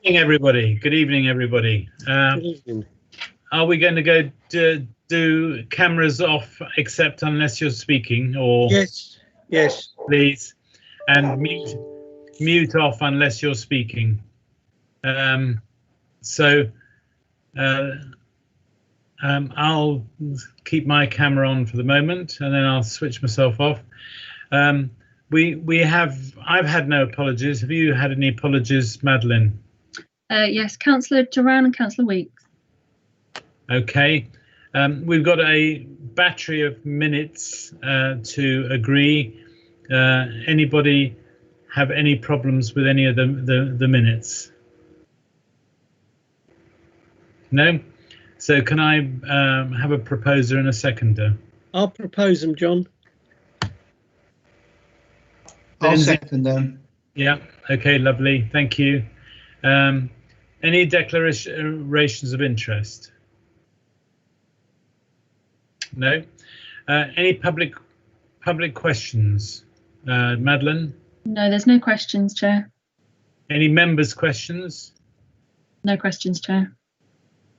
Evening, everybody. Good evening, everybody. Good evening. Are we going to go do cameras off, except unless you're speaking, or Yes, please, and mute off unless you're speaking. I'll keep my camera on for the moment, and then I'll switch myself off. I've had no apologies. Have you had any apologies, Madeline? Yes, Councillor Duran and Councillor Weeks. Okay, we've got a battery of minutes to agree. Anybody have any problems with any of the minutes? No? So can I have a proposer and a seconder? I'll propose them, John. I'll second them. Yeah, okay, lovely, thank you. Any declarations of interest? No? Any public questions? Madeline? No, there's no questions, Chair. Any members' questions? No questions, Chair.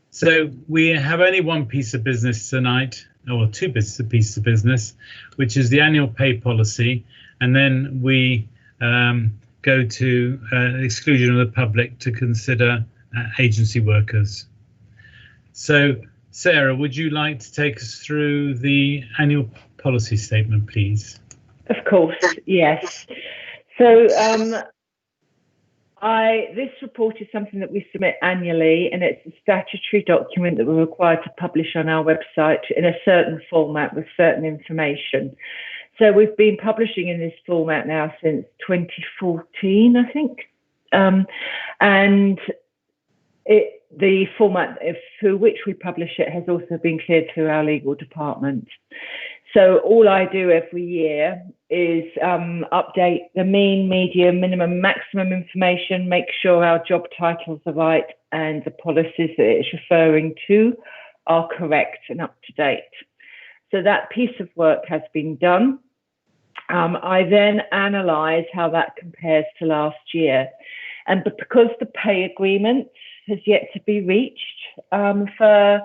So we have only one piece of business tonight, or two pieces of business, which is the annual pay policy, and then we go to exclusion of the public to consider agency workers. So, Sarah, would you like to take us through the annual policy statement, please? Of course, yes. So this report is something that we submit annually, and it's a statutory document that we're required to publish on our website in a certain format with certain information. So we've been publishing in this format now since 2014, I think. And the format through which we publish it has also been cleared through our legal department. So all I do every year is update the mean, median, minimum, maximum information, make sure our job titles are right and the policies that it's referring to are correct and up to date. So that piece of work has been done. I then analyse how that compares to last year. And because the pay agreement has yet to be reached for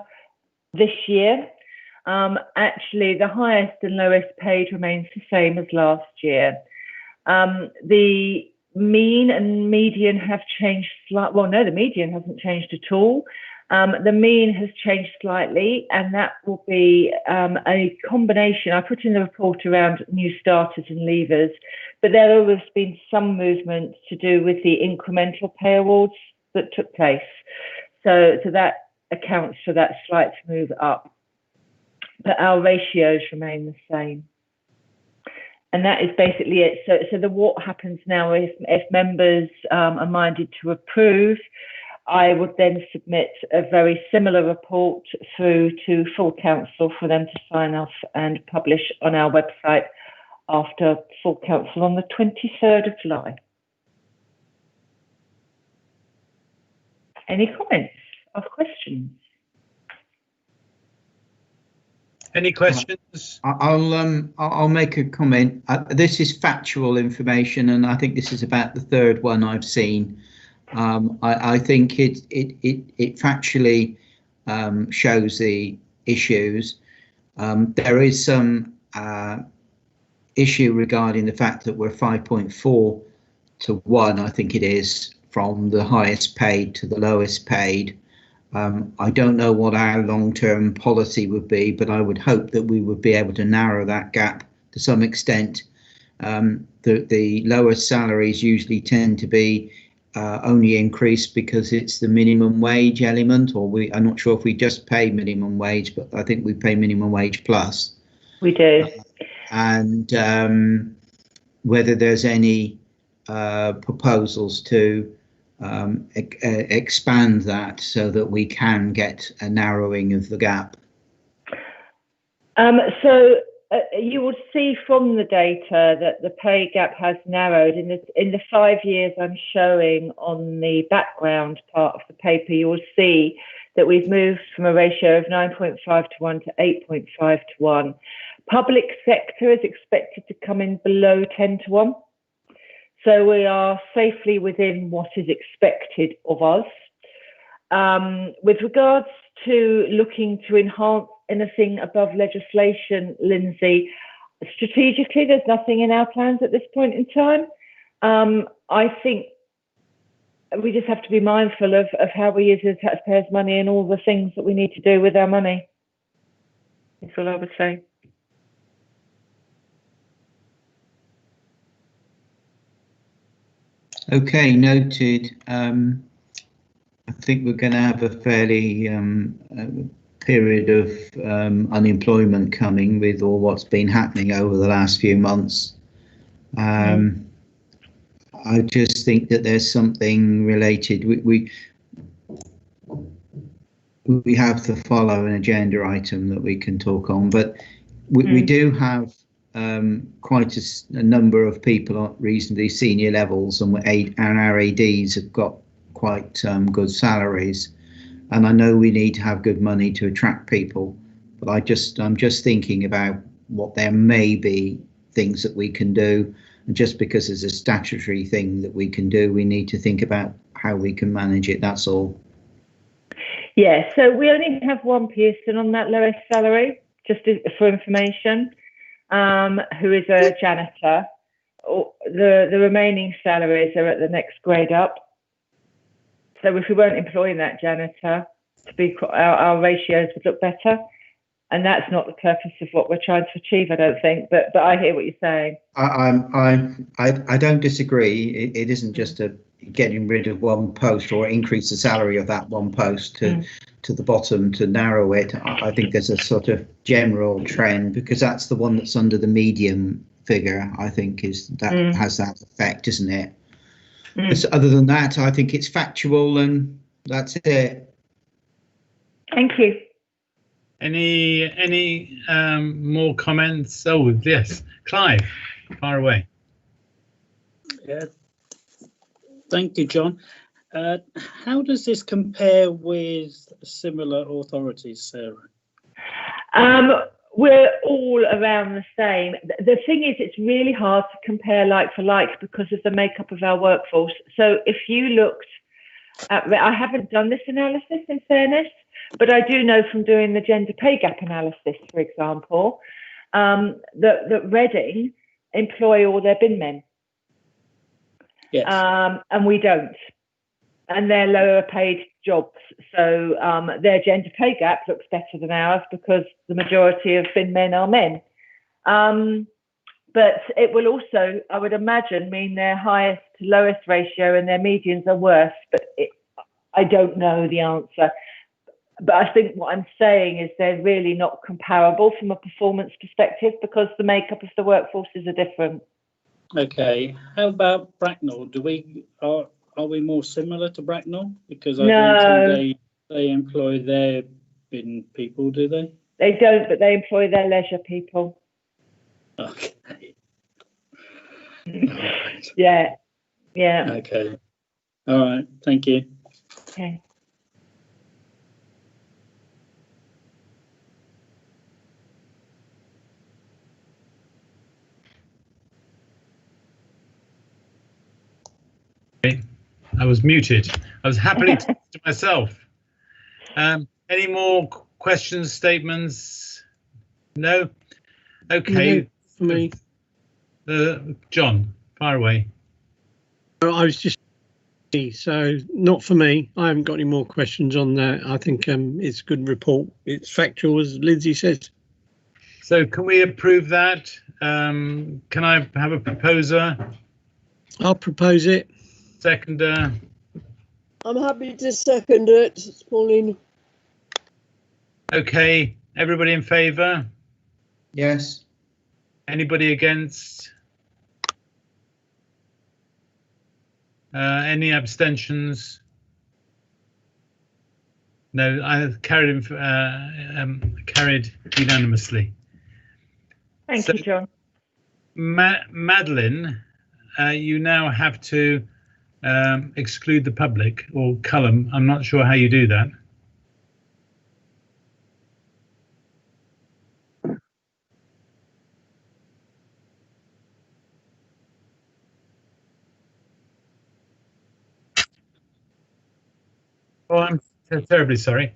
this year, actually the highest and lowest paid remains the same as last year. The mean and median have changed slightly. Well, no, the median hasn't changed at all. The mean has changed slightly, and that will be a combination. I put in the report around new starters and leavers, but there has been some movement to do with the incremental pay awards that took place. So that accounts for that slight move up. But our ratios remain the same. And that is basically it. So what happens now is if members are minded to approve, I would then submit a very similar report through to full council for them to sign off and publish on our website after full council on the 23rd of July. Any comments or questions? Any questions? I'll make a comment. This is factual information, and I think this is about the third one I've seen. I think it factually shows the issues. There is some issue regarding the fact that we're 5.4 to 1, I think it is, from the highest paid to the lowest paid. I don't know what our long-term policy would be, but I would hope that we would be able to narrow that gap to some extent. The lowest salaries usually tend to be only increased because it's the minimum wage element, or I'm not sure if we just pay minimum wage, but I think we pay minimum wage plus. We do. And whether there's any proposals to expand that so that we can get a narrowing of the gap. You will see from the data that the pay gap has narrowed. In the 5 years I'm showing on the background part of the paper, you will see that we've moved from a ratio of 9.5 to 1 to 8.5 to 1. Public sector is expected to come in below 10 to 1. So we are safely within what is expected of us. With regards to looking to enhance anything above legislation, Lindsay, strategically, there's nothing in our plans at this point in time. I think we just have to be mindful of how we use the taxpayers' money and all the things that we need to do with our money. That's all I would say. Okay, noted. I think we're going to have a fairly period of unemployment coming with all what's been happening over the last few months. I just think that there's something related. We have to follow an agenda item that we can talk on, but we do have quite a number of people at reasonably senior levels, and our ADs have got quite good salaries, and I know we need to have good money to attract people, but I'm just thinking about what there may be things that we can do, and just because there's a statutory thing that we can do, we need to think about how we can manage it. That's all. Yeah, so we only have one person on that lowest salary, just for information, who is a janitor. The remaining salaries are at the next grade up. So if we weren't employing that janitor, our ratios would look better. And that's not the purpose of what we're trying to achieve, I don't think. But I hear what you're saying. I don't disagree. It isn't just a getting rid of one post or increase the salary of that one post to the bottom to narrow it. I think there's a sort of general trend, because that's the one that's under the medium figure, I think, has that effect, isn't it? Other than that, I think it's factual, and that's it. Thank you. Any more comments? Oh, yes, Clive, far away. Yeah. Thank you, John. How does this compare with similar authorities, Sarah? We're all around the same. The thing is, it's really hard to compare like for like because of the makeup of our workforce. So if you looked at, I haven't done this analysis in fairness, but I do know from doing the gender pay gap analysis, for example, that Reading employ all their bin men. Yes. And we don't. And they're lower paid jobs. So their gender pay gap looks better than ours because the majority of bin men are men. But it will also, I would imagine, mean their highest to lowest ratio and their medians are worse. But I don't know the answer. But I think what I'm saying is they're really not comparable from a performance perspective because the makeup of the workforces are different. Okay. How about Bracknell? Are we more similar to Bracknell? Because I No. don't think they employ their bin people, do they? They don't, but they employ their leisure people. Okay. Right. Yeah. Okay. All right. Thank you. Okay. I was muted. I was happily talking to myself. Any more questions, statements? No? Okay. No, for me. John, fire away. I was just so not for me. I haven't got any more questions on that. I think it's a good report. It's factual, as Lindsay says. So can we approve that? Can I have a proposer? I'll propose it. Seconder? I'm happy to second it, Pauline. Okay, everybody in favour? Yes. Anybody against? Any abstentions? No, I carried unanimously. Thank you, John. Madeline, you now have to exclude the public, or Cullum. I'm not sure how you do that. Oh, I'm terribly sorry.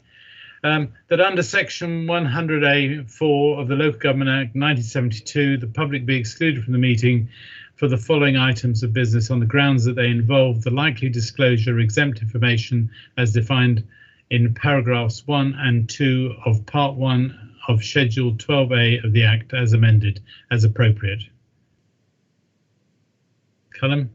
That under section 100A(4) of the Local Government Act 1972, the public be excluded from the meeting for the following items of business on the grounds that they involve the likely disclosure of exempt information as defined in paragraphs 1 and 2 of Part 1 of Schedule 12A of the Act as amended, as appropriate. Callum?